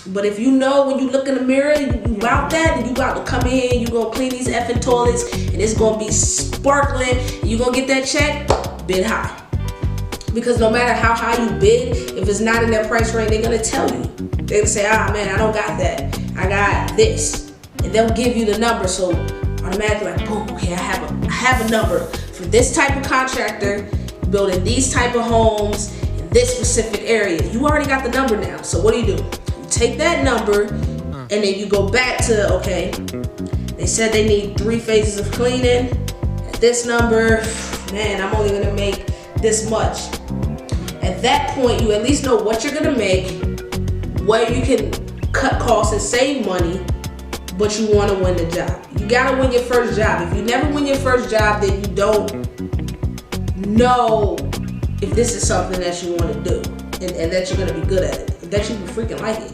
But if you know when you look in the mirror, you out that, and you about to come in, you gonna clean these effing toilets, and it's gonna be sparkling, and you gonna get that check, bid high. Because no matter how high you bid, if it's not in their price range, they're gonna tell you. They're gonna say, man, I don't got that. I got this. And they'll give you the number. So automatically like, boom, okay, I have a number for this type of contractor building these type of homes in this specific area. You already got the number now. So what do? You take that number and then you go back to, okay, they said they need 3 phases of cleaning. At this number, man, I'm only gonna make this much. At that point, you at least know what you're gonna make, where you can cut costs and save money, but you wanna win the job. You gotta win your first job. If you never win your first job, then you don't know if this is something that you wanna do and that you're gonna be good at it, that you freaking like it.